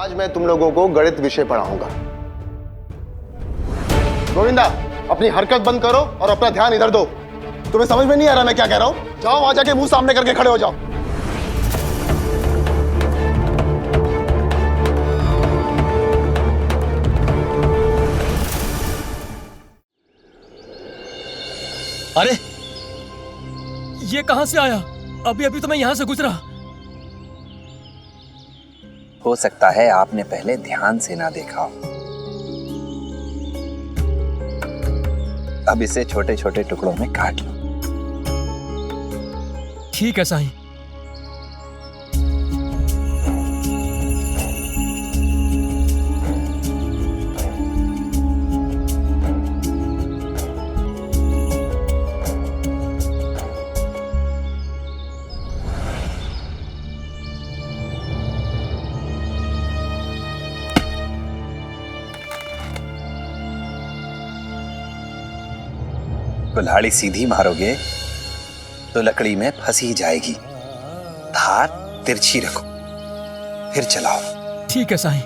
आज मैं तुम लोगों को गणित विषय पढ़ाऊंगा। गोविंदा, अपनी हरकत बंद करो और अपना ध्यान इधर दो। तुम्हें समझ में नहीं आ रहा मैं क्या कह रहा हूं? जाओ वहां जाके मुंह सामने करके खड़े हो जाओ। अरे ये कहां से आया? अभी अभी तो मैं यहां से गुजरा। हो सकता है आपने पहले ध्यान से ना देखा हो। अब इसे छोटे छोटे टुकड़ों में काट लो। ठीक है साईं। कुल्हाड़ी सीधी मारोगे तो लकड़ी में फंसी जाएगी। धार तिरछी रखो, फिर चलाओ। ठीक है साईं।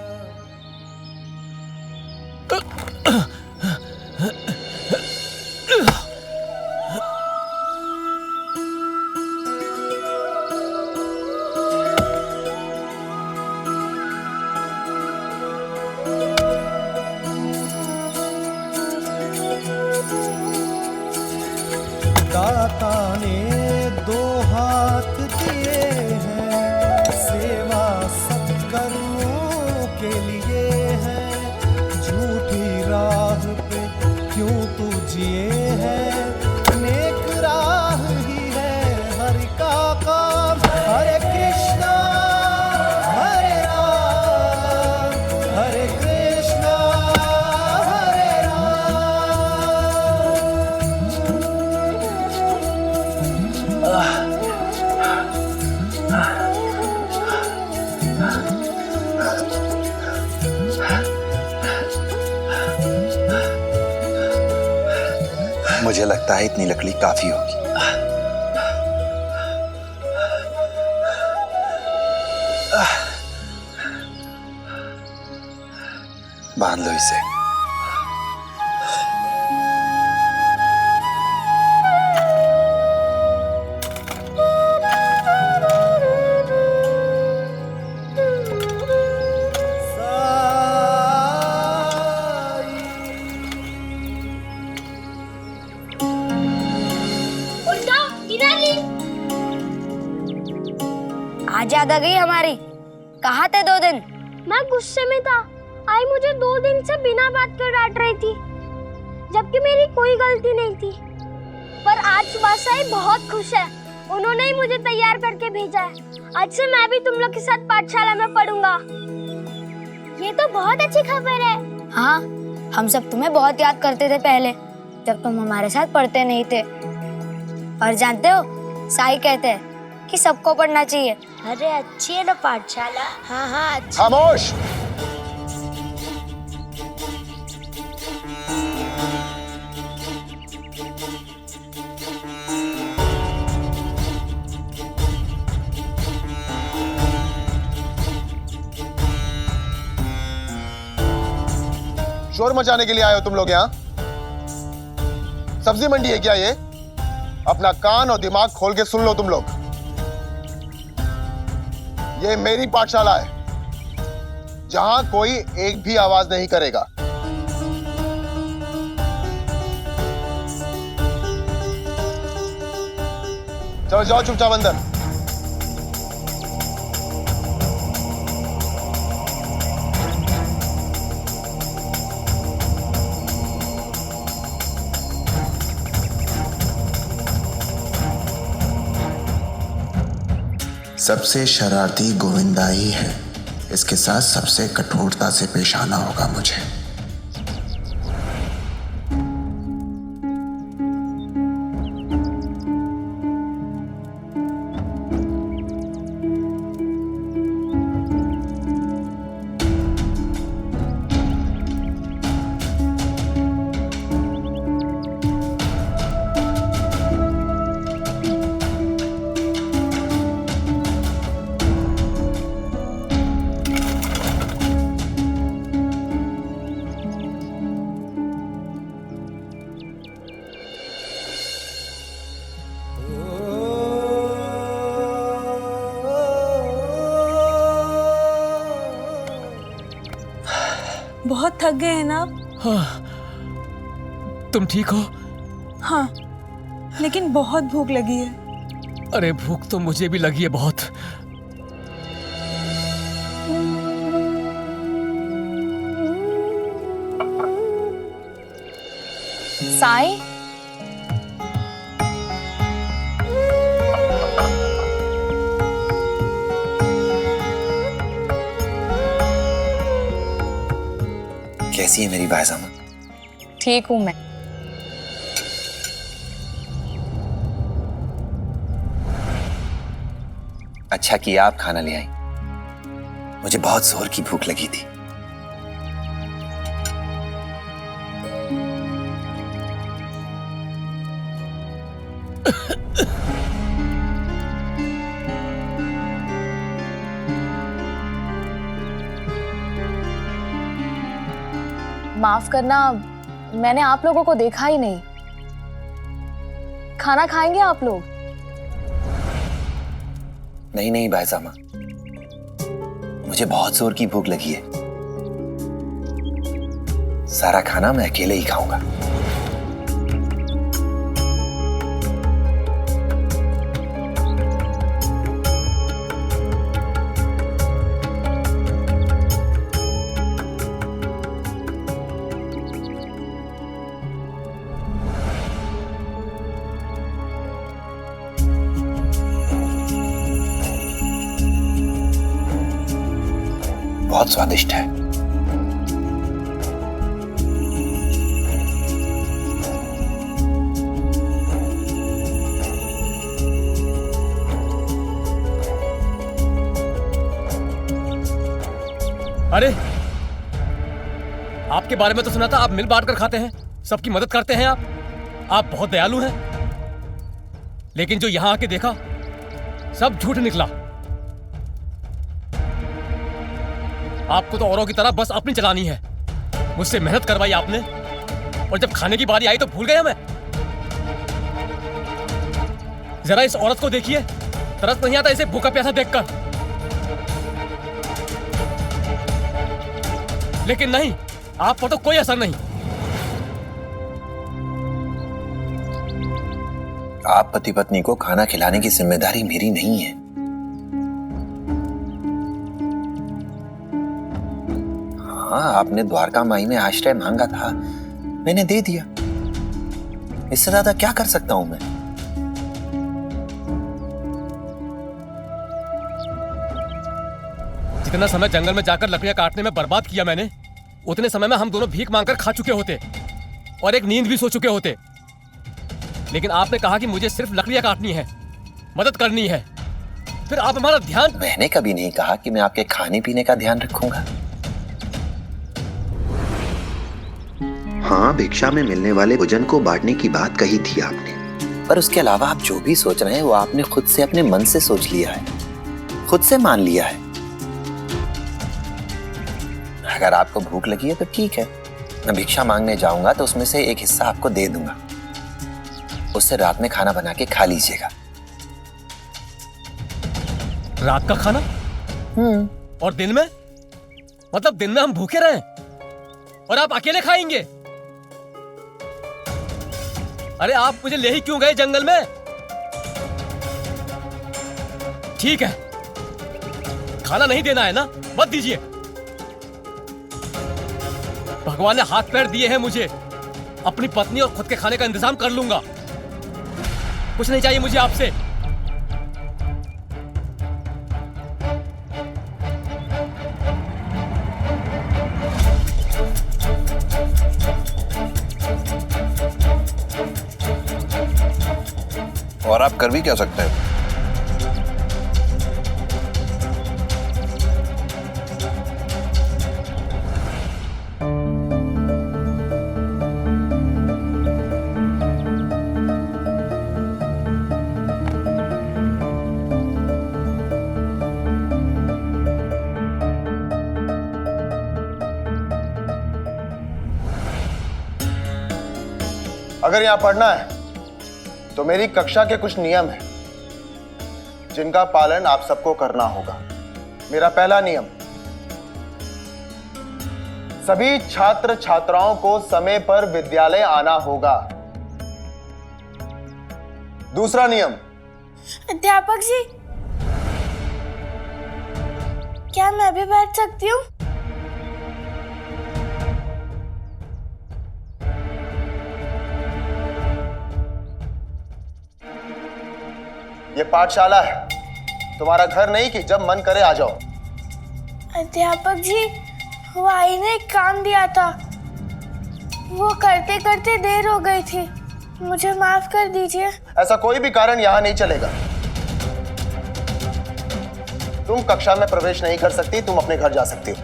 दाता ने दो हाथ दिए हैं, सेवा सत्कर्मों के लिए है। झूठी राह पे क्यों तू जिए है, नेक राह ही है हरि का काम। हरे कृष्णा हरे राम, हरे कृष्णा हरे मुझे लगता है इतनी लकड़ी काफी होगी। बांध लो इसे। आज याद आ गई हमारी। कहाँ थे 2 दिन? मैं गुस्से में था। आई मुझे 2 दिन से बिना बात कर डांट रही थी, जबकि मेरी कोई गलती नहीं थी। पर आज सुबह से आई बहुत खुश है। उन्होंने ही मुझे तैयार करके भेजा है। आज से मैं भी तुम लोग के साथ पाठशाला में पढ़ूंगा। ये तो बहुत अच्छी खबर है। हाँ, हम सब तुम्हें बहुत याद करते थे पहले, जब तुम हमारे साथ पढ़ते नहीं थे। और जानते हो, साईं कहते हैं कि सबको पढ़ना चाहिए। अरे अच्छी है ना पाठशाला? हाँ हाँ अच्छी। खामोश। शोर मचाने के लिए आए हो तुम लोग यहाँ? सब्जी मंडी है क्या ये? अपना कान और दिमाग खोल के सुन लो तुम लोग। ये मेरी पाठशाला है, जहां कोई एक भी आवाज नहीं करेगा। चलो जाओ चुपचाप अंदर। सबसे शरारती गोविंदा ही है। इसके साथ सबसे कठोरता से पेश आना होगा मुझे। बहुत थक गए हैं ना आप? तुम ठीक हो? हाँ, लेकिन बहुत भूख लगी है। अरे भूख तो मुझे भी लगी है बहुत। साई, कैसी है मेरी बायजामा? ठीक हूं मैं। अच्छा किया आप खाना ले आई, मुझे बहुत जोर की भूख लगी थी। माफ करना, मैंने आप लोगों को देखा ही नहीं। खाना खाएंगे आप लोग? नहीं नहीं बायजामा, मुझे बहुत जोर की भूख लगी है। सारा खाना मैं अकेले ही खाऊंगा। बहुत स्वादिष्ट है। अरे आपके बारे में तो सुना था, आप मिल बांट कर खाते हैं, सबकी मदद करते हैं आप बहुत दयालु हैं। लेकिन जो यहां आके देखा सब झूठ निकला। आपको तो औरों की तरह बस अपनी चलानी है। मुझसे मेहनत करवाई आपने, और जब खाने की बारी आई तो भूल गया मैं। जरा इस औरत को देखिए, तरस नहीं आता इसे भूखा प्यासा देखकर। लेकिन नहीं, आप पर तो कोई असर नहीं। आप पति पत्नी को खाना खिलाने की जिम्मेदारी मेरी नहीं है। हाँ, आपने द्वारका माई में आश्रय मांगा था, मैंने दे दिया। इससे ज्यादा क्या कर सकता हूं मैं? जितना समय जंगल में जाकर लकड़ियां काटने में बर्बाद किया मैंने, उतने समय में हम दोनों भीख मांगकर खा चुके होते और एक नींद भी सो चुके होते। लेकिन आपने कहा कि मुझे सिर्फ लकड़ियां काटनी है, मदद करनी है। फिर आप हमारा ध्यान। मैंने कभी नहीं कहा कि मैं आपके खाने पीने का ध्यान रखूंगा। हाँ, भिक्षा में मिलने वाले भोजन को बांटने की बात कही थी आपने, पर उसके अलावा आप जो भी सोच रहे हैं वो आपने खुद से अपने मन से सोच लिया है, खुद से मान लिया है। अगर आपको भूख लगी है तो ठीक है, मैं भिक्षा मांगने जाऊंगा तो उसमें से एक हिस्सा आपको दे दूंगा। उससे रात में खाना बना के खा लीजिएगा। रात का खाना? और दिन में? मतलब दिन में हम भूखे रहें और आप अकेले खाएंगे? अरे आप मुझे ले ही क्यों गए जंगल में? ठीक है, खाना नहीं देना है ना, मत दीजिए। भगवान ने हाथ पैर दिए हैं मुझे, अपनी पत्नी और खुद के खाने का इंतजाम कर लूंगा। कुछ नहीं चाहिए मुझे आपसे। और आप कर भी क्या सकते हैं? अगर यहां पढ़ना है तो मेरी कक्षा के कुछ नियम हैं जिनका पालन आप सबको करना होगा। मेरा पहला नियम, सभी छात्र छात्राओं को समय पर विद्यालय आना होगा। दूसरा नियम, अध्यापक जी, क्या मैं भी बैठ सकती हूँ? ये पाठशाला है, तुम्हारा घर नहीं कि जब मन करे आ जाओ। अध्यापक जी, वो आई ने एक काम दिया था, वो करते करते देर हो गई थी, मुझे माफ कर दीजिए। ऐसा कोई भी कारण यहां नहीं चलेगा। तुम कक्षा में प्रवेश नहीं कर सकती, तुम अपने घर जा सकती हो।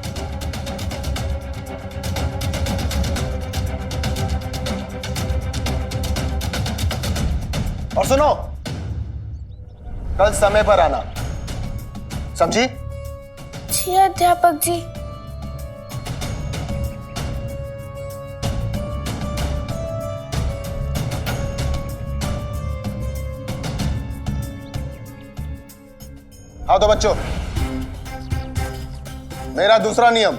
और सुनो, कल समय पर आना, समझी? जी अध्यापक जी। हाँ तो बच्चों, मेरा दूसरा नियम,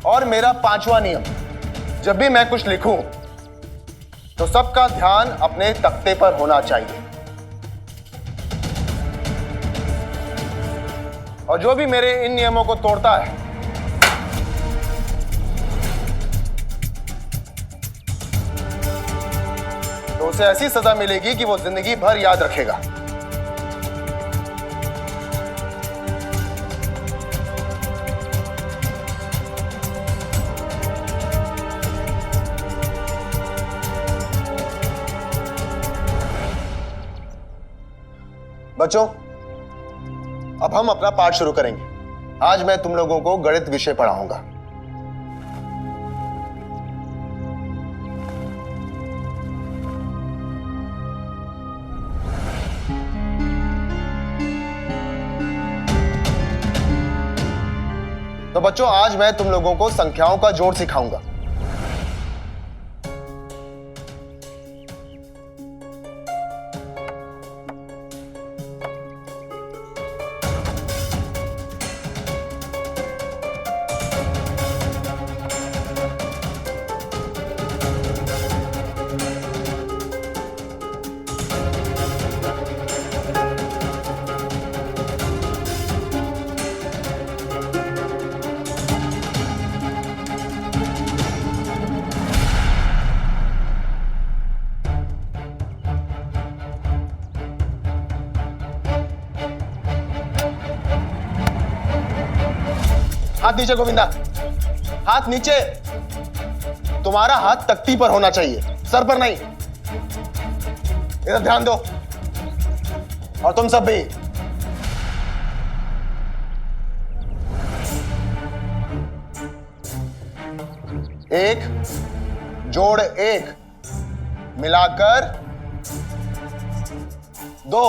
और मेरा पांचवा नियम, जब भी मैं कुछ लिखूं तो सबका ध्यान अपने तख्ते पर होना चाहिए। और जो भी मेरे इन नियमों को तोड़ता है तो उसे ऐसी सजा मिलेगी कि वो जिंदगी भर याद रखेगा। बच्चों, अब हम अपना पाठ शुरू करेंगे। आज मैं तुम लोगों को गणित विषय पढ़ाऊंगा। तो बच्चों, आज मैं तुम लोगों को संख्याओं का जोड़ सिखाऊंगा। हाथ नीचे गोविंदा, हाथ नीचे। तुम्हारा हाथ तख्ती पर होना चाहिए, सर पर नहीं। इधर ध्यान दो। और तुम सब भी। एक जोड़ एक मिलाकर 2।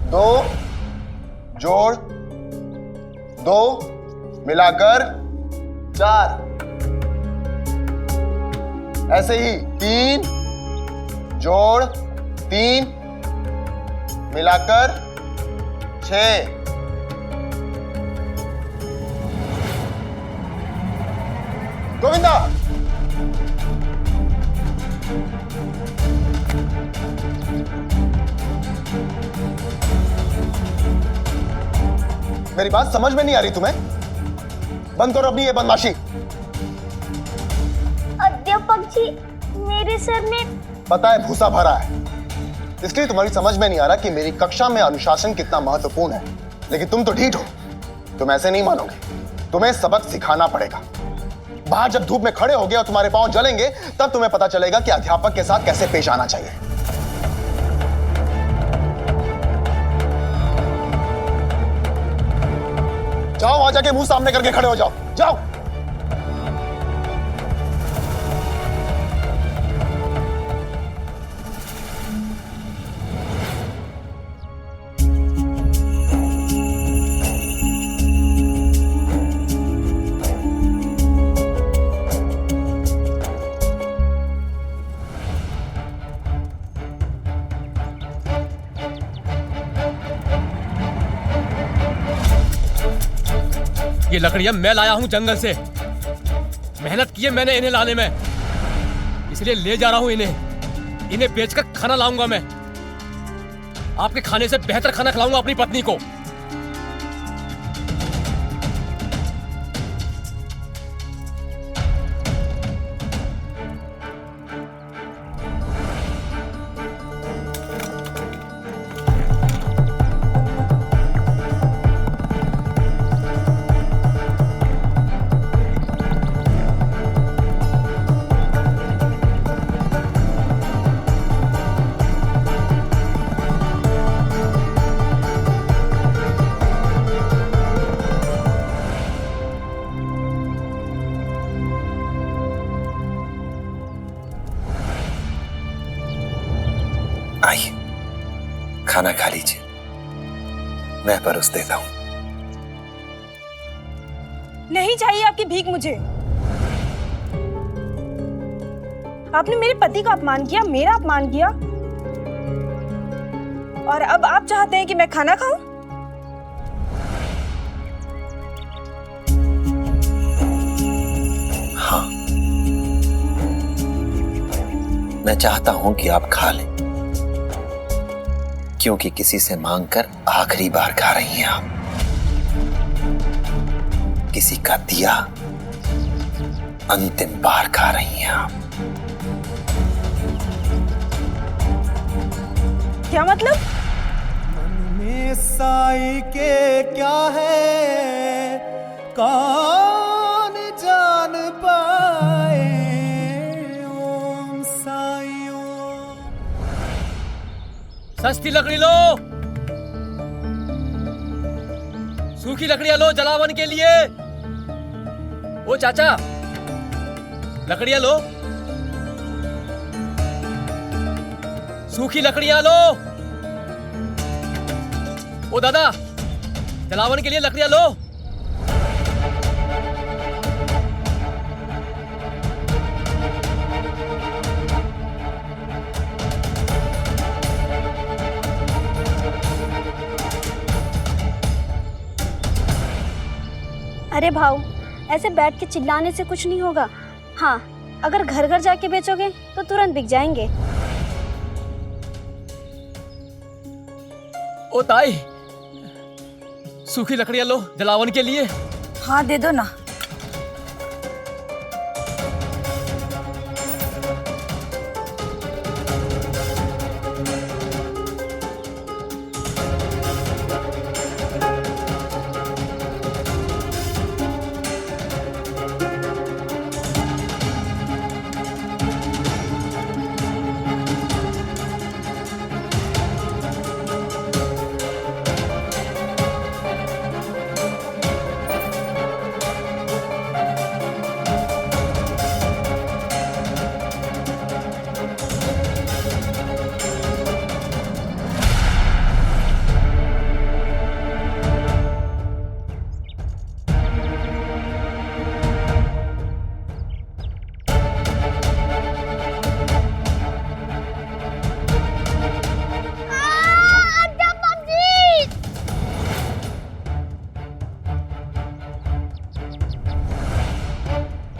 दो जोड़ 2 मिलाकर 4। ऐसे ही 3 जोड़ 3 मिलाकर 6। गोविंदा, मेरी बात समझ में नहीं आ रही तुम्हें? बंद करो अपनी ये बदमाशी। अध्यापक जी, मेरे सर में पता है भूसा भरा है, इसलिए तुम्हारी समझ में नहीं आ रहा कि मेरी कक्षा में अनुशासन कितना महत्वपूर्ण है। लेकिन तुम तो ढीठ हो, तुम ऐसे नहीं मानोगे। तुम्हें सबक सिखाना पड़ेगा। बाहर जब धूप में खड़े होगे और तुम्हारे पांव जलेंगे, तब तुम्हें पता चलेगा कि अध्यापक के साथ कैसे पेश आना चाहिए। जाओ, वहां जाके मुंह सामने करके खड़े हो जाओ। जाओ। ये लकड़ियां मैं लाया हूं जंगल से। मेहनत की है मैंने इन्हें लाने में, इसलिए ले जा रहा हूं इन्हें। इन्हें बेचकर खाना लाऊंगा मैं। आपके खाने से बेहतर खाना खिलाऊंगा अपनी पत्नी को। आइए, खाना खा लीजिए, मैं परोस देता हूं। नहीं चाहिए आपकी भीख मुझे। आपने मेरे पति का अपमान किया, मेरा अपमान किया, और अब आप चाहते हैं कि मैं खाना खाऊं? हाँ, मैं चाहता हूं कि आप खा लें, क्योंकि किसी से मांगकर आखिरी बार खा रही हैं आप। किसी का दिया अंतिम बार खा रही हैं आप। क्या मतलब? मन में साई के क्या है कौन जान पाए। ओम साई ओम। सस्ती लकड़ी लो, सूखी लकड़ियां लो जलावन के लिए। ओ चाचा, लकड़ियां लो, सूखी लकड़ियां लो। ओ दादा, जलावन के लिए लकड़ियां लो। अरे भाऊ, ऐसे बैठ के चिल्लाने से कुछ नहीं होगा। हाँ, अगर घर घर जाके बेचोगे तो तुरंत बिक जाएंगे। ओ ताई, सूखी लकड़ियां लो जलावन के लिए। हाँ, दे दो ना।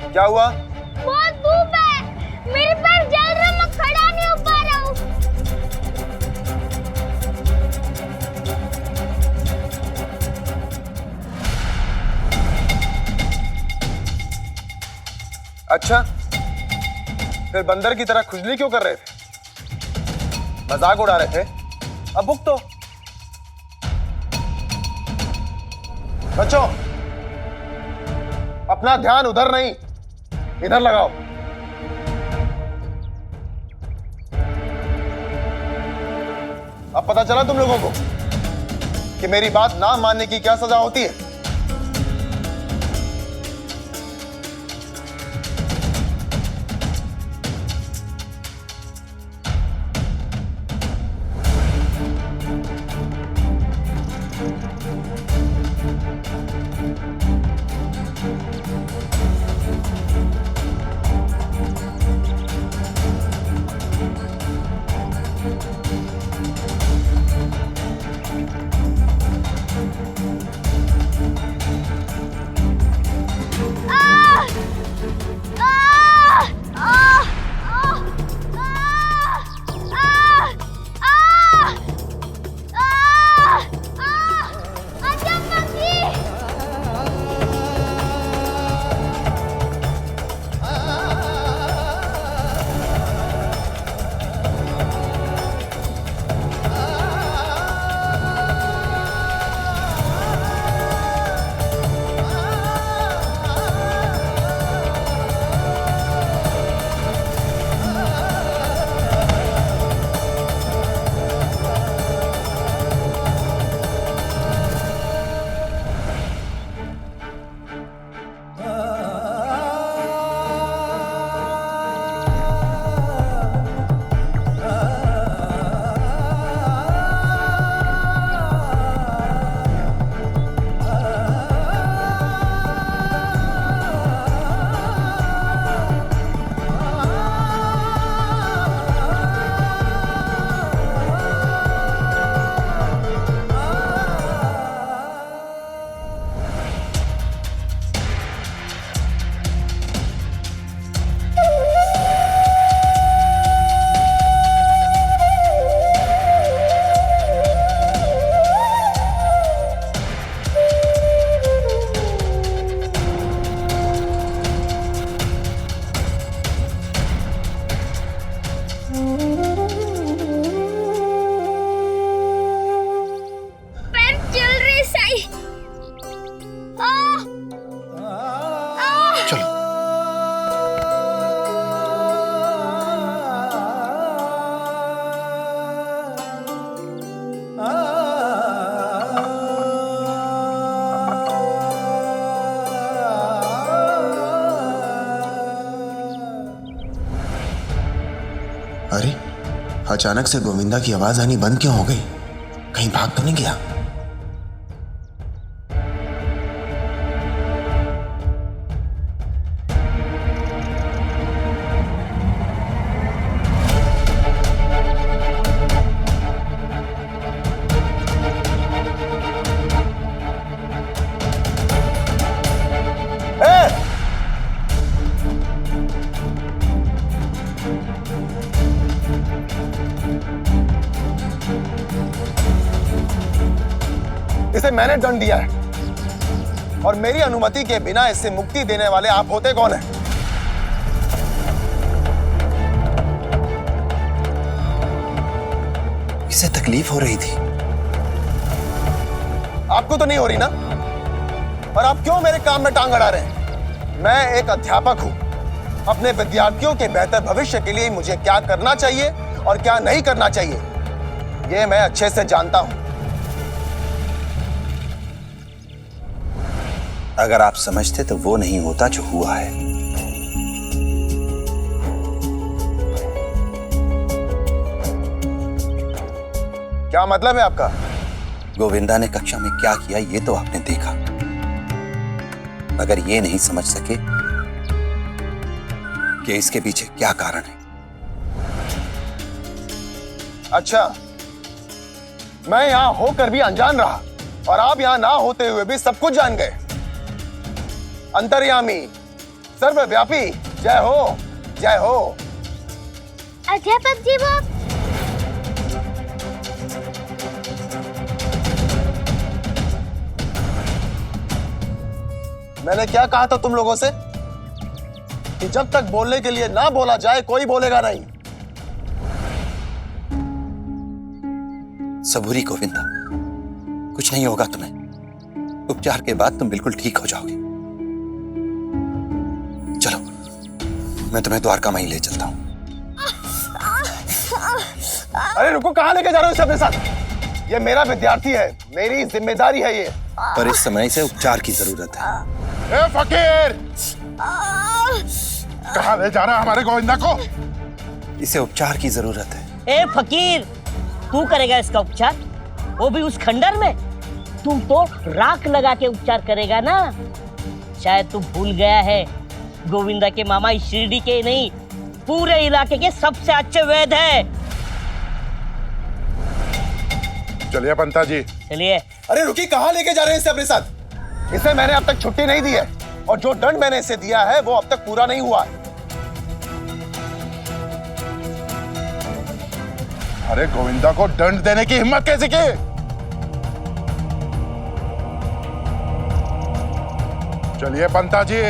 क्या हुआ? बहुत धूप है, मेरे पैर जल रहे, मैं खड़ा नहीं हो पा रहा हूँ। अच्छा, फिर बंदर की तरह खुजली क्यों कर रहे थे? मजाक उड़ा रहे थे? अब भुगतो। बच्चों, अपना ध्यान उधर नहीं, इधर लगाओ। अब पता चला तुम लोगों को कि मेरी बात ना मानने की क्या सजा होती है। चलो। अरे, अचानक से गोविंदा की आवाज आनी बंद क्यों हो गई? कहीं भाग तो नहीं गया? इसे मैंने दंड दिया है और मेरी अनुमति के बिना इससे मुक्ति देने वाले आप होते कौन हैं? इसे तकलीफ हो रही थी। आपको तो नहीं हो रही ना? और आप क्यों मेरे काम में टांग अड़ा रहे हैं? मैं एक अध्यापक हूं। अपने विद्यार्थियों के बेहतर भविष्य के लिए मुझे क्या करना चाहिए और क्या नहीं करना चाहिए, यह मैं अच्छे से जानता हूं। अगर आप समझते तो वो नहीं होता जो हुआ है। क्या मतलब है आपका? गोविंदा ने कक्षा में क्या किया ये तो आपने देखा, मगर ये नहीं समझ सके कि इसके पीछे क्या कारण है। अच्छा, मैं यहां होकर भी अनजान रहा और आप यहां ना होते हुए भी सब कुछ जान गए। अंतर्यामी, सर्वव्यापी, जय हो, जय हो। अध्यापक जी वो मैंने क्या कहा था तुम लोगों से कि जब तक बोलने के लिए ना बोला जाए कोई बोलेगा नहीं। सबूरी गोविंदा, कुछ नहीं होगा तुम्हें। उपचार के बाद तुम बिल्कुल ठीक हो जाओगे। चलो, मैं तुम्हें द्वारका माई ले चलता हूं। अरे रुको, कहां लेके जा रहे हो इसे अपने साथ? ये मेरा विद्यार्थी है, मेरी जिम्मेदारी है ये। पर इस समय से उपचार की जरूरत है। ए फकीर, कहां ले जा रहा है हमारे गोविंदा को? इसे उपचार की जरूरत है। ए फकीर, तू करेगा इसका उपचार, वो भी उस खंडर में? तुम तो राख लगा के उपचार करेगा ना? शायद तू भूल गया है, गोविंदा के मामा इस शिरडी के नहीं पूरे इलाके के सबसे अच्छे वैद्य हैं। चलिए पंता जी, चलिए। अरे रुकी, कहां लेके जा रहे हैं इसे अपने साथ? इसे मैंने अब तक छुट्टी नहीं दी है और जो दंड मैंने इसे दिया है वो अब तक पूरा नहीं हुआ है। अरे गोविंदा को दंड देने की हिम्मत कैसे की? चलिए पंता जी।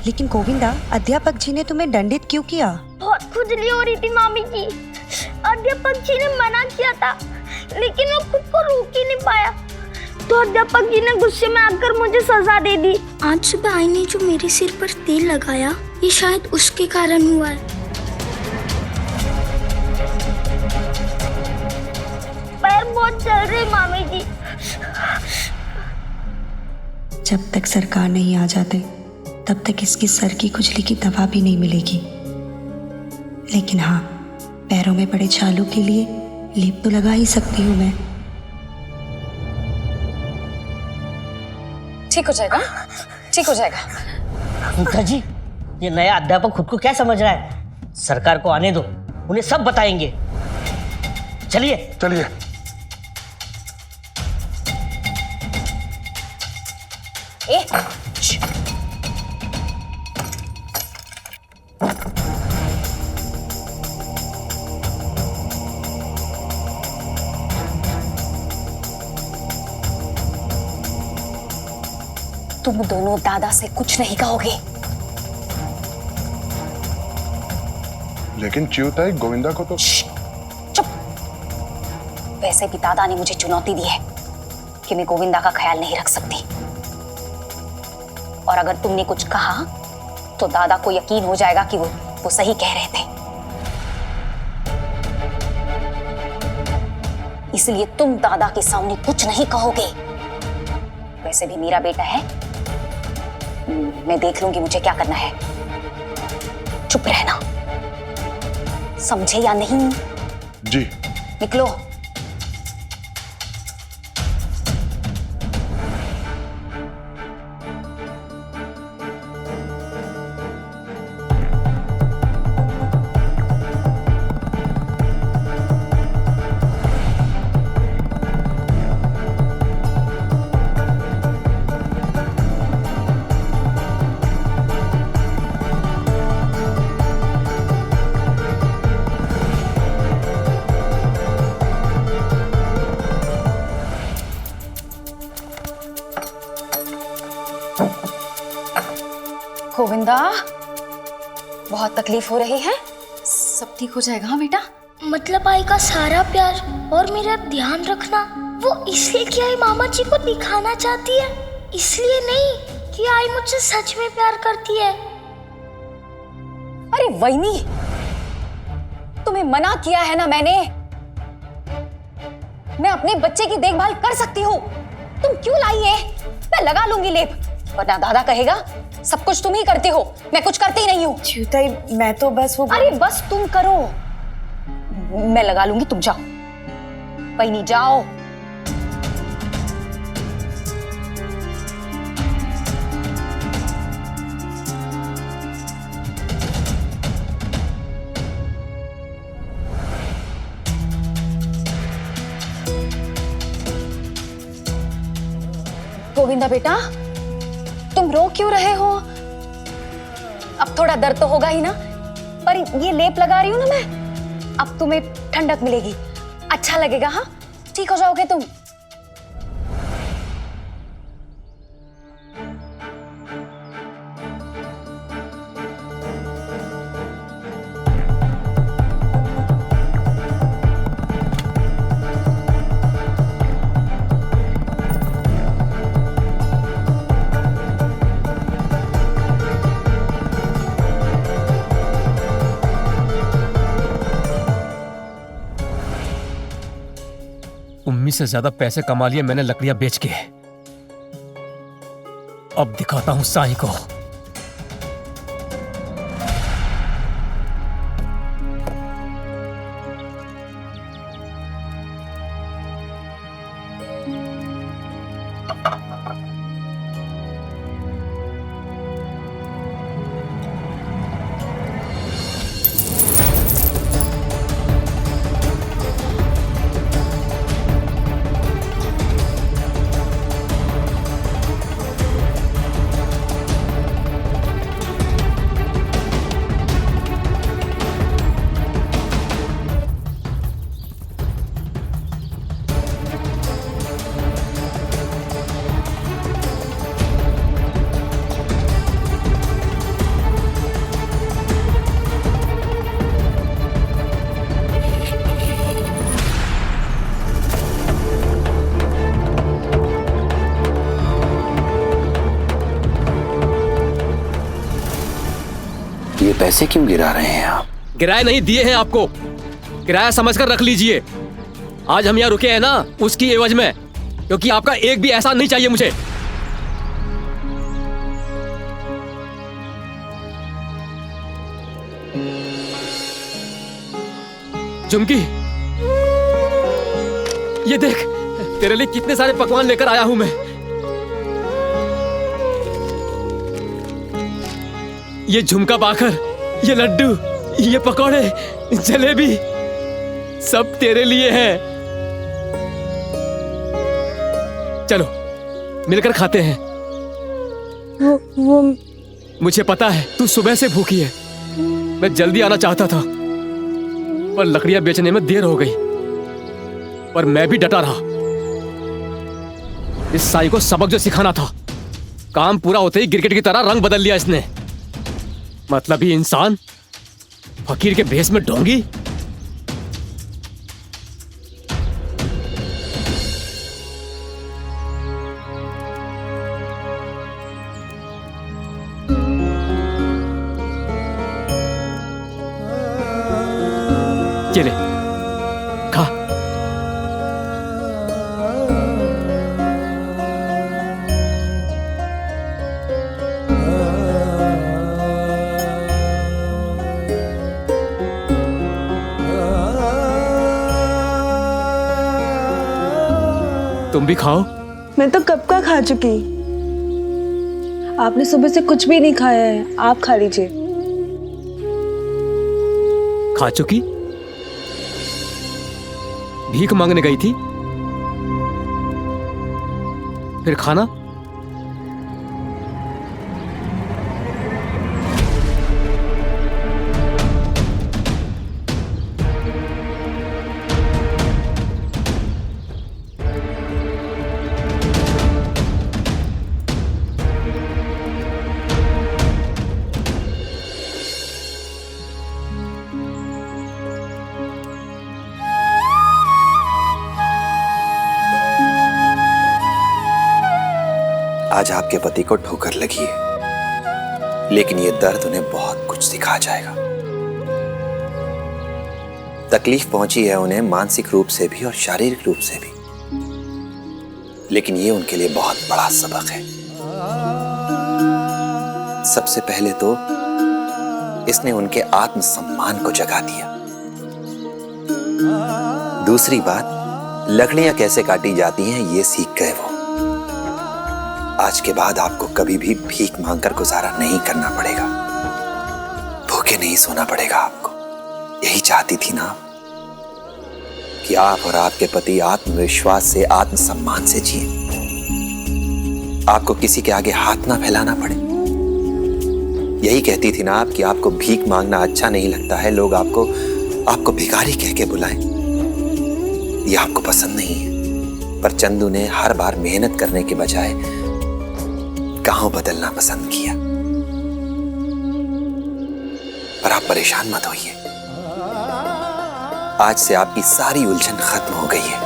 लेकिन गोविंदा, अध्यापक जी ने तुम्हें दंडित क्यों किया? बहुत खुजली हो रही थी मामी की। अध्यापक जी ने मना किया था, लेकिन वो खुद को रोक ही नहीं पाया, तो अध्यापक जी ने गुस्से में आकर मुझे सजा दे दी। आज सुबह आई ने जो मेरे सिर पर तेल लगाया, ये शायद उसके कारण हुआ है। पैर बहुत चल रहे मामी जी। जब तक सरकार नहीं आ जाते तब तक इसकी सर की खुजली की दवा भी नहीं मिलेगी। लेकिन हाँ, पैरों में पड़े छालों के लिए लेप तो लगा ही सकती हूँ मैं। ठीक हो जाएगा, ठीक हो जाएगा। पंता जी, ये नया अध्यापक खुद को क्या समझ रहा है? सरकार को आने दो, उन्हें सब बताएंगे। चलिए चलिए। ए, तुम दोनों दादा से कुछ नहीं कहोगे। लेकिन चिऊताई गोविंदा को तो। चुप। वैसे भी दादा ने मुझे चुनौती दी है कि मैं गोविंदा का ख्याल नहीं रख सकती, और अगर तुमने कुछ कहा तो दादा को यकीन हो जाएगा कि वो सही कह रहे थे। इसलिए तुम दादा के सामने कुछ नहीं कहोगे। वैसे भी मेरा बेटा है, मैं देख लूंगी मुझे क्या करना है। चुप रहना, समझे या नहीं? जी। निकलो। गोविंदा, बहुत तकलीफ हो रही है। सब ठीक हो जाएगा हाँ बेटा? मतलब आई का सारा प्यार और मेरा ध्यान रखना वो इसलिए कि आई मामा जी को दिखाना चाहती है, इसलिए नहीं कि आई मुझसे सच में प्यार करती है। अरे वैनी, तुम्हें मना किया है ना मैंने। मैं अपने बच्चे की देखभाल कर सकती हूँ, तुम क्यों लाई है? मैं लगा लूंगी लेप, वरना दादा कहेगा सब कुछ तुम ही करती हो, मैं कुछ करती ही नहीं हूँ। चिऊताई, मैं तो बस वो। अरे बस तुम करो, मैं लगा लूंगी, तुम जाओ। वैनी जाओ। गोविंदा बेटा, तुम रो क्यों रहे हो? अब थोड़ा दर्द तो होगा ही ना, पर ये लेप लगा रही हूं ना मैं, अब तुम्हें ठंडक मिलेगी, अच्छा लगेगा। हाँ, ठीक हो जाओगे तुम। उम्मी से ज्यादा पैसे कमा लिए मैंने लकड़ियां बेच के। अब दिखाता हूं साईं को। ये पैसे क्यों गिरा रहे हैं आप? किराए नहीं दिए हैं आपको, किराया समझकर रख लीजिए। आज हम यहाँ रुके हैं ना उसकी एवज में, क्योंकि आपका एक भी एहसान नहीं चाहिए मुझे। झुमकी, ये देख तेरे लिए कितने सारे पकवान लेकर आया हूं मैं। ये झुमका बाखर, ये लड्डू, ये पकौड़े, जलेबी, सब तेरे लिए हैं। चलो मिलकर खाते हैं। वो मुझे पता है तू सुबह से भूखी है। मैं जल्दी आना चाहता था पर लकड़ियां बेचने में देर हो गई। पर मैं भी डटा रहा। इस साई को सबक जो सिखाना था, काम पूरा होते ही गिरगिट की तरह रंग बदल लिया इसने। मतलब ही इंसान फकीर के भेष में ढोंगी। ये ले, खा। तुम भी खाओ। मैं तो कब का खा चुकी। आपने सुबह से कुछ भी नहीं खाया है, आप खा लीजिए। खा चुकी? भीख मांगने गई थी, फिर खाना? आज आपके पति को ठोकर लगी है, लेकिन ये दर्द उन्हें बहुत कुछ सिखा जाएगा। तकलीफ पहुंची है उन्हें मानसिक रूप से भी और शारीरिक रूप से भी, लेकिन ये उनके लिए बहुत बड़ा सबक है। सबसे पहले तो इसने उनके आत्मसम्मान को जगा दिया। दूसरी बात, लकड़ियां कैसे काटी जाती हैं ये सीख गए वो। आज के बाद आपको कभी भी भीख मांगकर गुजारा नहीं करना पड़ेगा, भूखे नहीं सोना पड़ेगा आपको। यही चाहती थी ना कि आप और आपके पति आत्मविश्वास से, आत्मसम्मान से जिए, आपको किसी के आगे हाथ ना फैलाना पड़े। यही कहती थी ना आप कि आपको भीख मांगना अच्छा नहीं लगता है, लोग आपको भिखारी कह के बुलाएं, ये आपको पसंद नहीं है। पर चंदू ने हर बार मेहनत करने के बजाय गांव बदलना पसंद किया। पर आप परेशान मत होइए, आज से आपकी सारी उलझन खत्म हो गई है।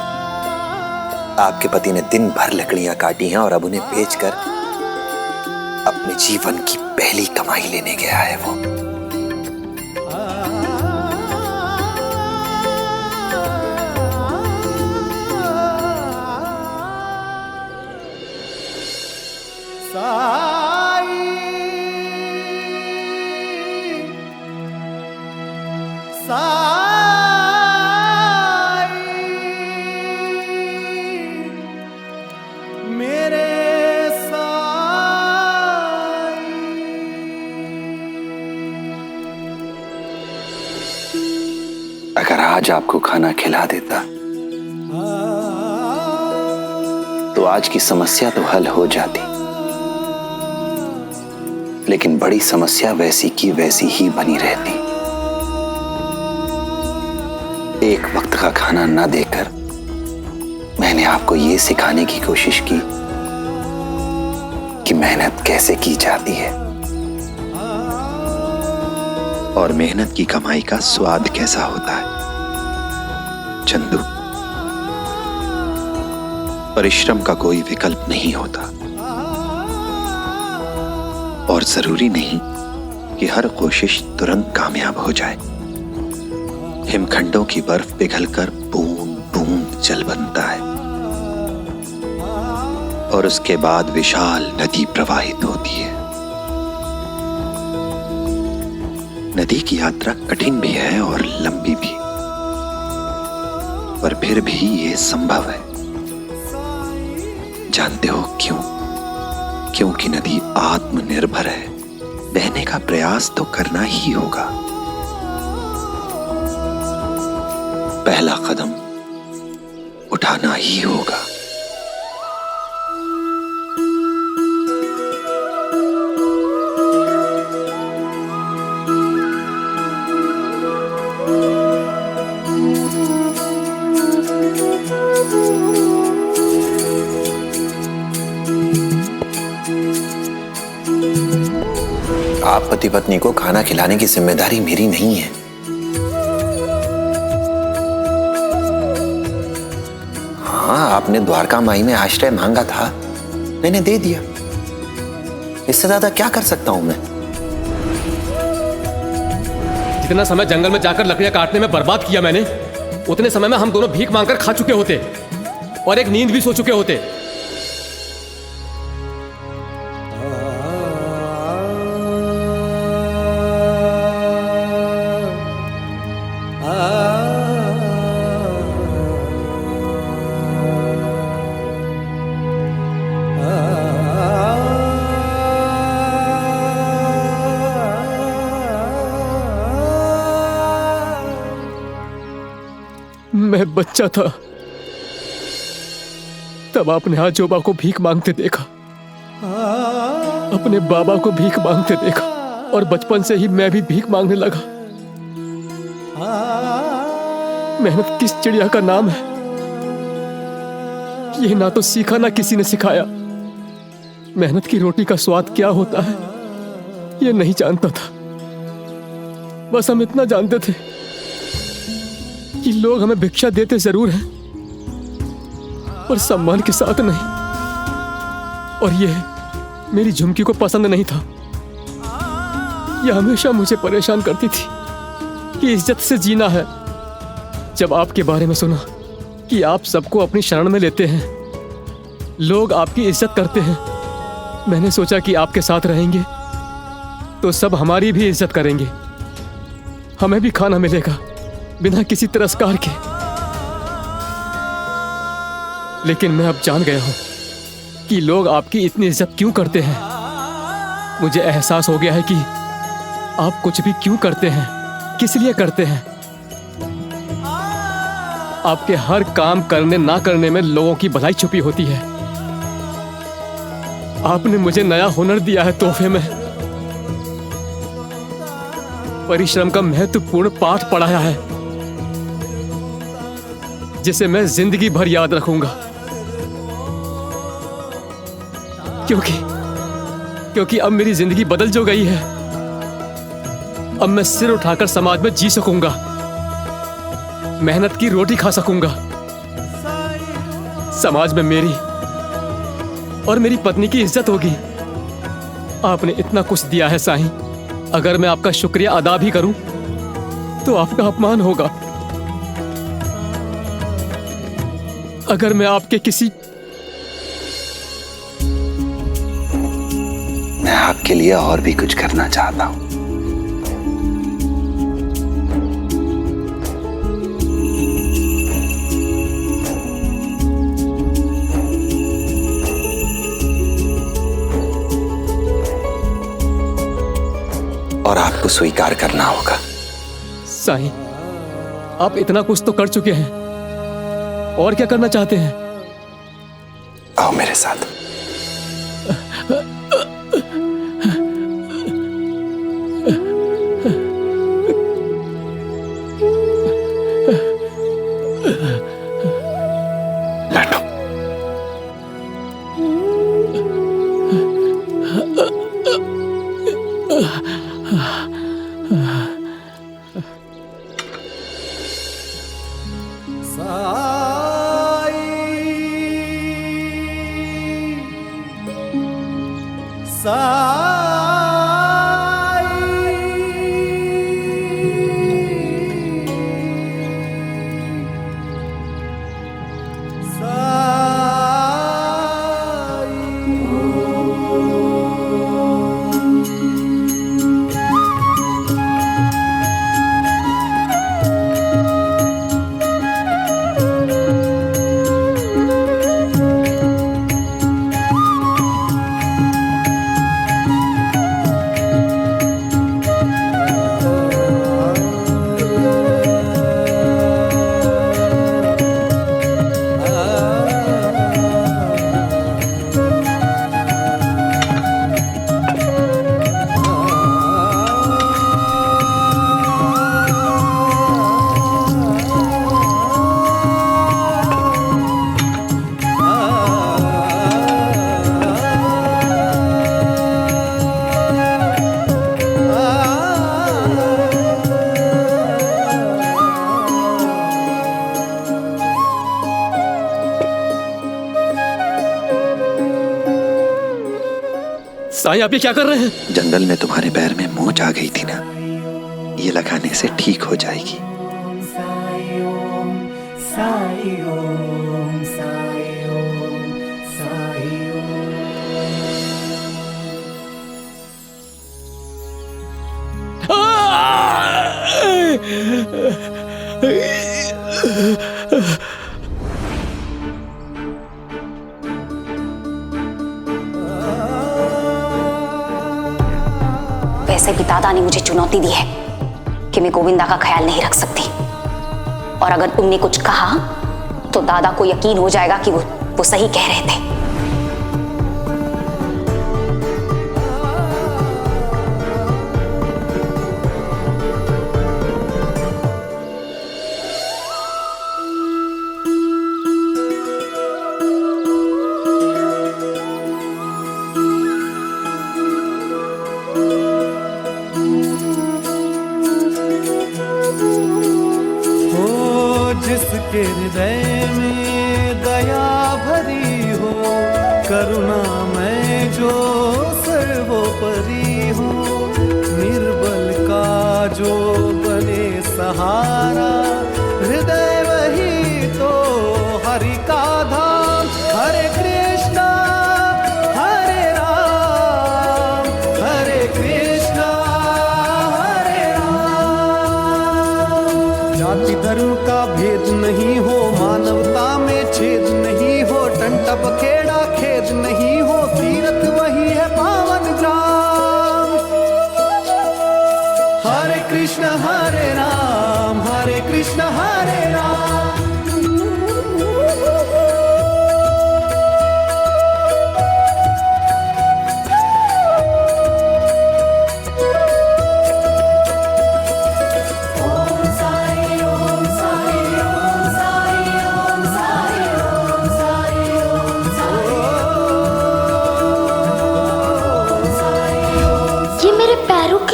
आपके पति ने दिन भर लकड़ियां काटी हैं और अब उन्हें बेचकर अपने जीवन की पहली कमाई लेने गया है वो। अगर आज आपको खाना खिला देता तो आज की समस्या तो हल हो जाती, लेकिन बड़ी समस्या वैसी की वैसी ही बनी रहती। एक वक्त का खाना ना देकर मैंने आपको ये सिखाने की कोशिश की कि मेहनत कैसे की जाती है और मेहनत की कमाई का स्वाद कैसा होता है। चंदू, परिश्रम का कोई विकल्प नहीं होता और जरूरी नहीं कि हर कोशिश तुरंत कामयाब हो जाए। हिमखंडों की बर्फ पिघलकर बूंद बूंद जल बनता है और उसके बाद विशाल नदी प्रवाहित होती है। नदी की यात्रा कठिन भी है और लंबी भी, पर फिर भी ये संभव है। जानते हो क्यों? क्योंकि नदी आत्मनिर्भर है, बहने का प्रयास तो करना ही होगा। पहला कदम उठाना ही होगा। आप पति पत्नी को खाना खिलाने की जिम्मेदारी मेरी नहीं है। हाँ, आपने द्वारका माई में आश्रय मांगा था, मैंने दे दिया। इससे ज्यादा क्या कर सकता हूं मैं? जितना समय जंगल में जाकर लकड़ियां काटने में बर्बाद किया मैंने, उतने समय में हम दोनों भीख मांगकर खा चुके होते और एक नींद भी सो चुके होते। मैं बच्चा था तब आपने आजोबा को भीख मांगते देखा, अपने बाबा को भीख मांगते देखा, और बचपन से ही मैं भी भीख मांगने लगा। मेहनत किस चिड़िया का नाम है, ये ना तो सीखा ना किसी ने सिखाया। मेहनत की रोटी का स्वाद क्या होता है ये नहीं जानता था। बस हम इतना जानते थे कि लोग हमें भिक्षा देते जरूर हैं, पर सम्मान के साथ नहीं। और यह मेरी झुमकी को पसंद नहीं था। यह हमेशा मुझे परेशान करती थी कि इज्जत से जीना है। जब आपके बारे में सुना कि आप सबको अपनी शरण में लेते हैं, लोग आपकी इज्जत करते हैं, मैंने सोचा कि आपके साथ रहेंगे तो सब हमारी भी इज्जत करेंगे, हमें भी खाना मिलेगा बिना किसी तिरस्कार के। लेकिन मैं अब जान गया हूं कि लोग आपकी इतनी इज्जत क्यों करते हैं। मुझे एहसास हो गया है कि आप कुछ भी क्यों करते हैं, किस लिए करते हैं। आपके हर काम करने ना करने में लोगों की भलाई छुपी होती है। आपने मुझे नया हुनर दिया है तोहफे में, परिश्रम का महत्वपूर्ण पाठ पढ़ाया है जिसे मैं जिंदगी भर याद रखूंगा। क्योंकि अब मेरी जिंदगी बदल जो गई है। अब मैं सिर उठाकर समाज में जी सकूंगा, मेहनत की रोटी खा सकूंगा। समाज में मेरी और मेरी पत्नी की इज्जत होगी। आपने इतना कुछ दिया है साईं, अगर मैं आपका शुक्रिया अदा भी करूं तो आपका अपमान होगा। अगर मैं आपके मैं आपके लिए और भी कुछ करना चाहता हूं। और आपको स्वीकार करना होगा। साईं, आप इतना कुछ तो कर चुके हैं, और क्या करना चाहते हैं? आओ मेरे साथ। बैठो। साईं, आप ये क्या कर रहे हैं? जंगल में तुम्हारे पैर में मोच आ गई थी ना, ये लगाने से ठीक हो जाएगी। वैसे भी दादा ने मुझे चुनौती दी है कि मैं गोविंदा का ख्याल नहीं रख सकती, और अगर तुमने कुछ कहा तो दादा को यकीन हो जाएगा कि वो सही कह रहे थे। जिसके हृदय में दया भरी हो, करुणा में जो सर्वोपरि हो, निर्बल का जो बने सहारा, हृदय वही तो हरि का धाम। हरे कृष्णा हरे राम, हरे कृष्णा हरे राम। जाति धर्म का भेद नहीं हो, मानवता में छेद नहीं हो, टंटा पखेड़ा खेद नहीं हो, तीरथ वही है पावन ग्राम। हरे कृष्ण हरे राम, हरे कृष्ण हरे राम।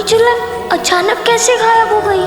जलन अचानक कैसे गायब हो गई?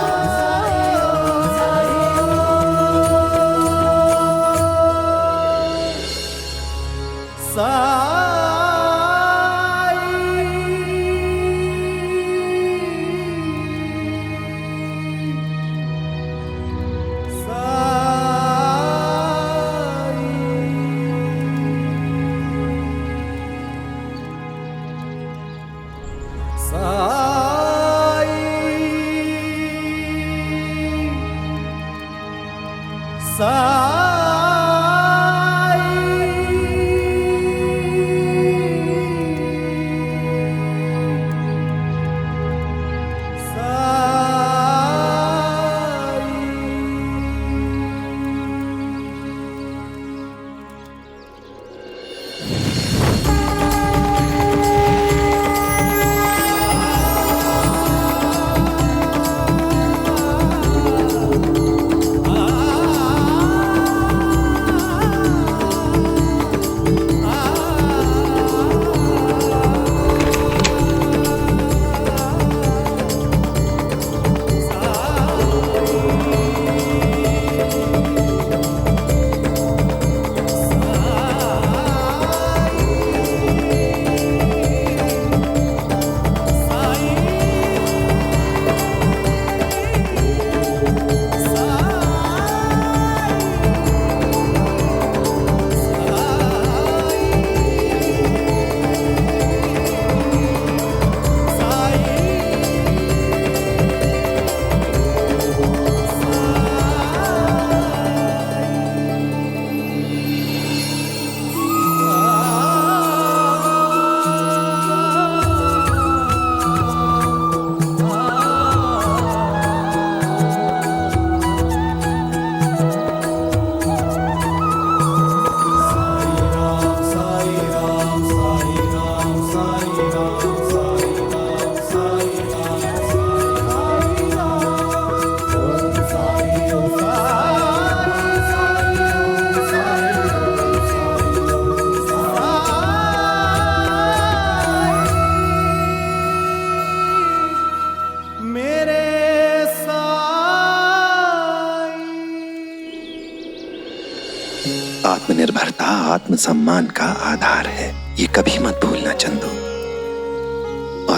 आत्मनिर्भरता आत्मसम्मान का आधार है, ये कभी मत भूलना चंदू।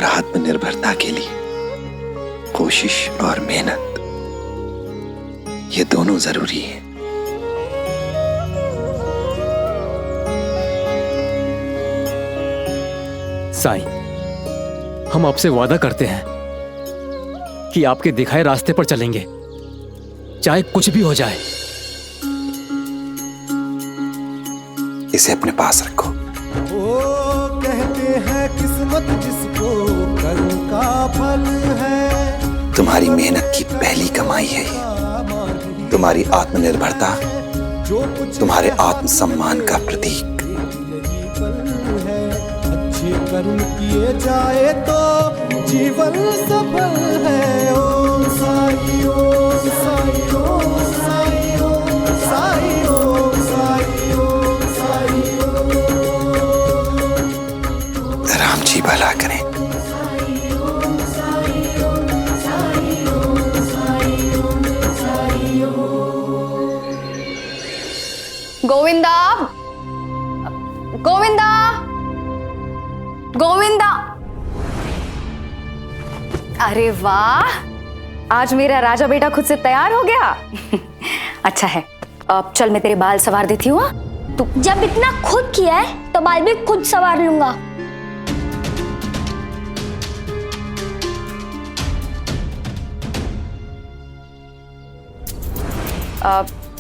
और आत्मनिर्भरता के लिए कोशिश और मेहनत, ये दोनों जरूरी है। साईं, हम आपसे वादा करते हैं कि आपके दिखाए रास्ते पर चलेंगे, चाहे कुछ भी हो जाए। इसे अपने पास रखो। वो कहते हैं किस्मत जिसको कल का फल है। तुम्हारी मेहनत की पहली कमाई है ये। तुम्हारी आत्मनिर्भरता तुम्हारे आत्मसम्मान का प्रतीक। अच्छे कर्म किए जाए तो जीवन सफल है। ओम साई ओम साई ओम साई ओम साई ओम साई ओम साई ओम। राम जी भला करें। गोविंदा, गोविंदा, गोविंदा। अरे वाह, आज मेरा राजा बेटा खुद से तैयार हो गया। अच्छा है, अब चल मैं तेरे बाल संवार देती हूँ। तू जब इतना खुद किया है तो बाल भी खुद संवार लूंगा।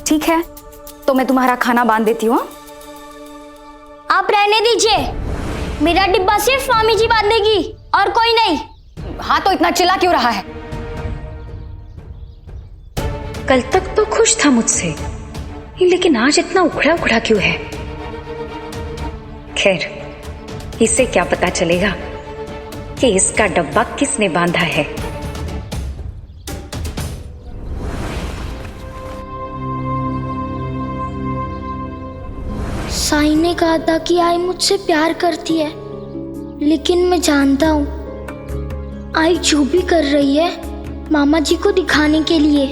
ठीक है, तो मैं तुम्हारा खाना बांध देती हूँ। आप रहने दीजिए, मेरा डिब्बा सिर्फ मामी जी बांधेगी और कोई नहीं। हाँ, तो इतना चिल्ला क्यों रहा है? कल तक तो खुश था मुझसे, लेकिन आज इतना उखड़ा उखड़ा क्यों है? खैर, इसे क्या पता चलेगा कि इसका डब्बा किसने बांधा है। साई ने कहा था कि आई मुझसे प्यार करती है, लेकिन मैं जानता हूँ आई जो भी कर रही है मामा जी को दिखाने के लिए।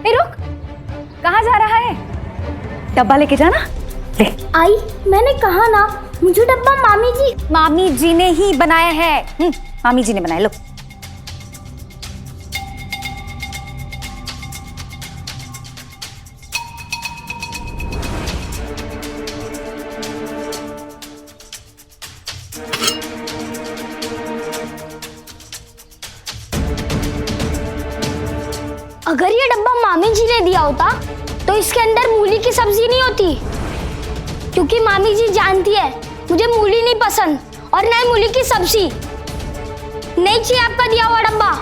रुक, कहाँ जा रहा है? डब्बा लेके जाना। ले। आई, मैंने कहा ना, मुझे डब्बा मामी जी ने ही बनाया है। मामी जी ने बनाया। लो। अगर ये डब्बा मामी जी ने दिया होता तो इसके अंदर मूली की सब्जी नहीं होती, क्योंकि मामी जी जानती है मुझे मूली नहीं पसंद और ना ही मूली की सब्जी। नहीं चाहिए आपका दिया हुआ डब्बा।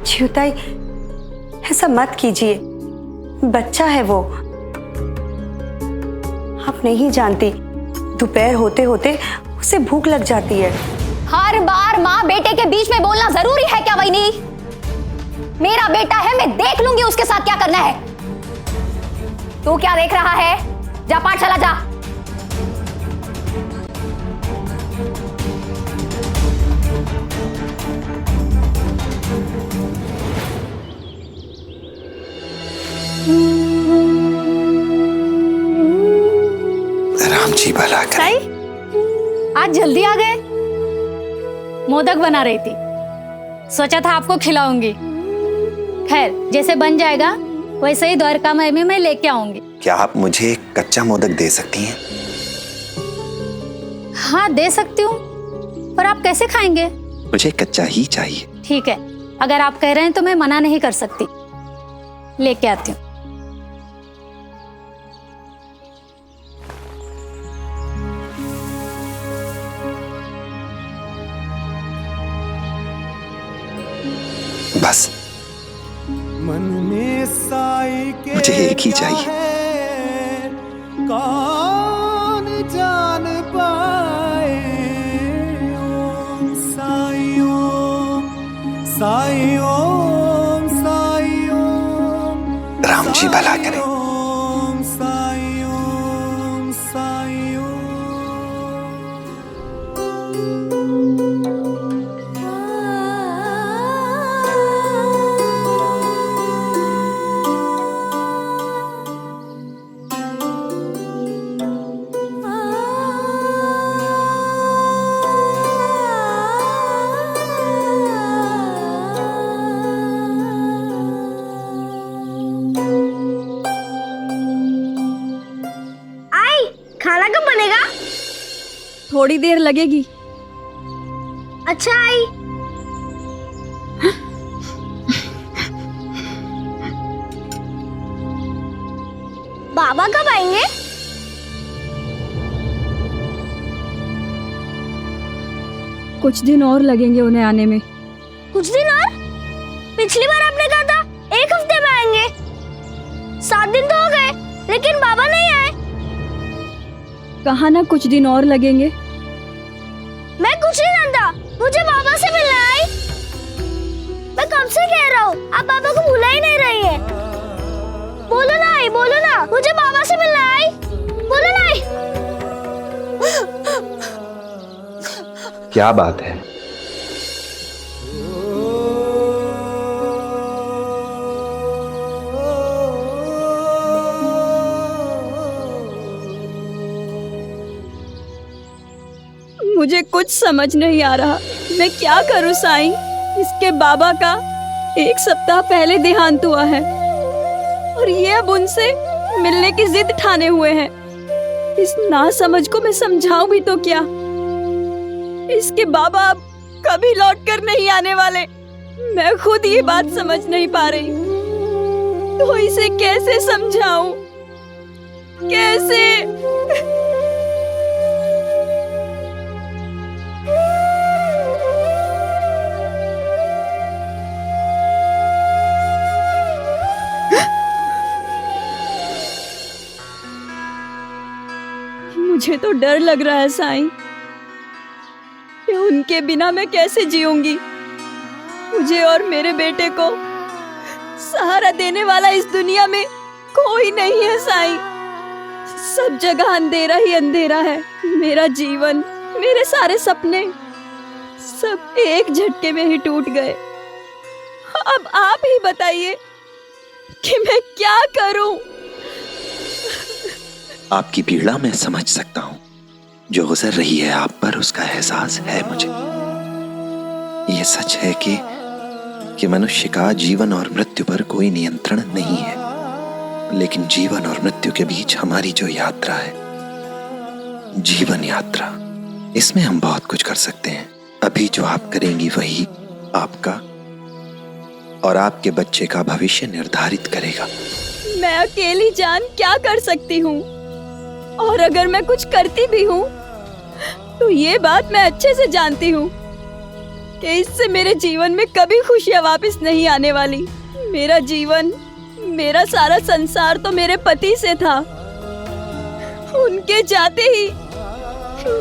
च्युताई, ऐसा मत कीजिए, बच्चा है वो। आप नहीं जानती, दोपहर होते होते उसे भूख लग जाती है। हर बार माँ बेटे के बीच में बोलना जरूरी है क्या वैनी? मेरा बेटा है, मैं देख लूंगी उसके साथ क्या करना है। तू क्या देख रहा है? जा पाठशाला जा। राम जी भला करे। साई, आज जल्दी आ गए। मोदक बना रही थी, सोचा था आपको खिलाऊंगी। खैर, जैसे बन जाएगा वैसे ही द्वारका में मैं लेके आऊंगी। क्या आप मुझे एक कच्चा मोदक दे सकती हैं? हाँ, दे सकती हूँ, पर आप कैसे खाएंगे? मुझे कच्चा ही चाहिए। ठीक है, अगर आप कह रहे हैं तो मैं मना नहीं कर सकती। लेके आती हूँ। बस मन में साई के मुझे एक ही चाहिए। कौन जान पाए। ओम साई ओम साई ओम साई ओम। राम जी भला करे। ओम साई ओम साई ओम। खाना कब बनेगा? थोड़ी देर लगेगी। अच्छा आई। बाबा कब आएंगे? कुछ दिन और लगेंगे उन्हें आने में। कुछ दिन और? पिछली बार आपने कहा था 1 हफ्ते में आएंगे। 7 दिन तो हो गए, लेकिन बाबा नहीं आए। कहा ना कुछ दिन और लगेंगे। मैं कुछ नहीं जानता, मुझे बाबा से मिलना है। मैं कब से कह रहा हूँ, आप बाबा को भुला ही नहीं रही है। बोलो ना आई, बोलो ना, मुझे बाबा से मिलना है। बोलो ना आई। क्या बात है? मुझे कुछ समझ नहीं आ रहा, मैं क्या करूं साईं। इसके बाबा का 1 सप्ताह पहले देहांत हुआ है और ये अब उनसे मिलने की जिद ठाने हुए हैं। इस नासमझ को मैं समझाऊं भी तो क्या। इसके बाबा अब कभी लौटकर नहीं आने वाले। मैं खुद ये बात समझ नहीं पा रही, तो इसे कैसे समझाऊं, कैसे? मुझे तो डर लग रहा है साईं कि उनके बिना मैं कैसे जीऊंगी। मुझे और मेरे बेटे को सहारा देने वाला इस दुनिया में कोई नहीं है साईं। सब जगह अंधेरा ही अंधेरा है। मेरा जीवन, मेरे सारे सपने सब एक झटके में ही टूट गए। अब आप ही बताइए कि मैं क्या करूं। आपकी पीड़ा मैं समझ सकता हूं। जो गुजर रही है आप पर, उसका एहसास है मुझे। यह सच है कि मनुष्य का जीवन और मृत्यु पर कोई नियंत्रण नहीं है, लेकिन जीवन और मृत्यु के बीच हमारी जो यात्रा है, जीवन यात्रा, इसमें हम बहुत कुछ कर सकते हैं। अभी जो आप करेंगी वही आपका और आपके बच्चे का भविष्य निर्धारित करेगा। मैं अकेली जान क्या कर सकती हूँ, और अगर मैं कुछ करती भी हूँ तो ये बात मैं अच्छे से जानती हूँ कि इससे मेरे जीवन में कभी खुशियाँ वापस नहीं आने वाली। मेरा जीवन, मेरा सारा संसार तो मेरे पति से था। उनके जाते ही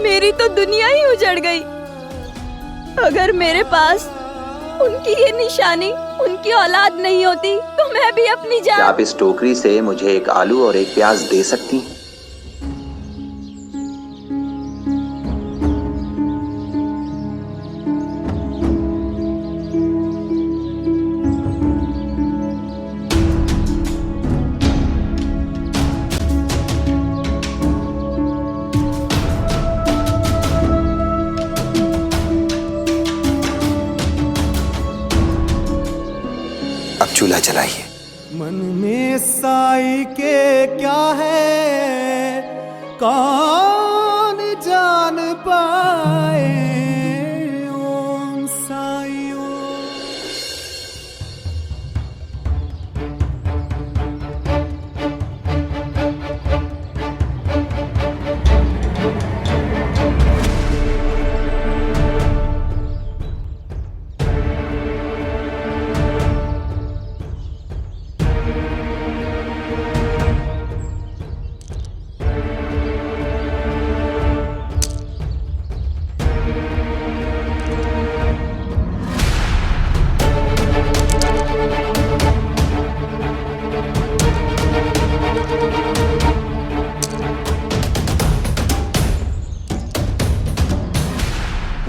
मेरी तो दुनिया ही उजड़ गई। अगर मेरे पास उनकी ये निशानी उनकी औलाद नहीं होती तो मैं भी अपनी क्या जान। आप इस टोकरी से मुझे एक आलू और एक प्याज दे सकती हैं? अब चूल्हा जलाइए। मन में साई के क्या है कौन जान पाए। ओम साई ओम।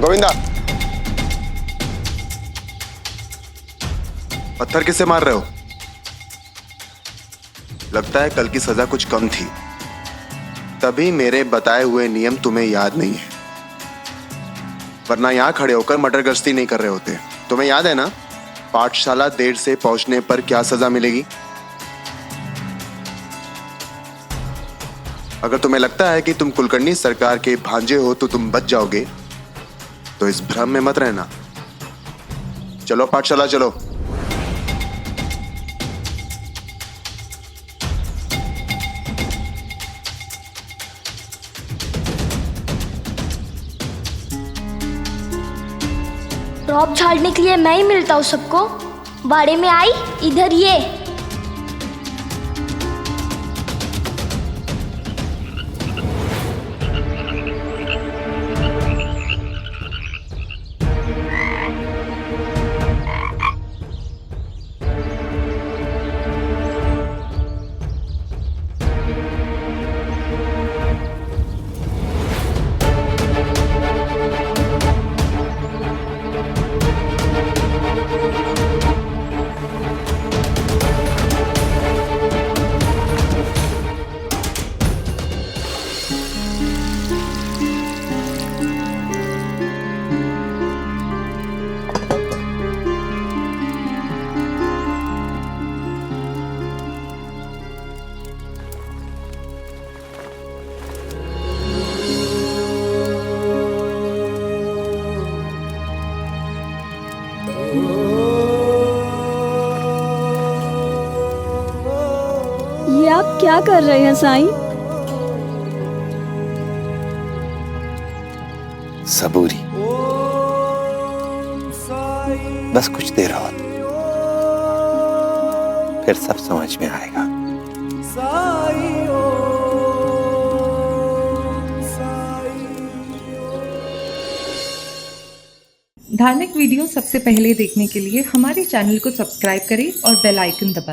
गोविंदा, पत्थर किसे मार रहे हो? लगता है कल की सजा कुछ कम थी, तभी मेरे बताए हुए नियम तुम्हें याद नहीं है, वरना यहां खड़े होकर मटर गश्ती नहीं कर रहे होते। तुम्हें याद है ना, पाठशाला देर से पहुंचने पर क्या सजा मिलेगी? अगर तुम्हें लगता है कि तुम कुलकर्णी सरकार के भांजे हो तो तुम बच जाओगे, तो इस भ्रम में मत रहना। चलो पाठशाला चलो। ड्रॉप झाड़ने के लिए मैं ही मिलता हूँ सबको। बाड़े में आई इधर ये। ये आप क्या कर रहे हैं साईं? सबूरी, बस कुछ देर और, फिर सब समझ में आएगा। धार्मिक वीडियो सबसे पहले देखने के लिए हमारे चैनल को सब्सक्राइब करें और बेल आइकन दबाएं।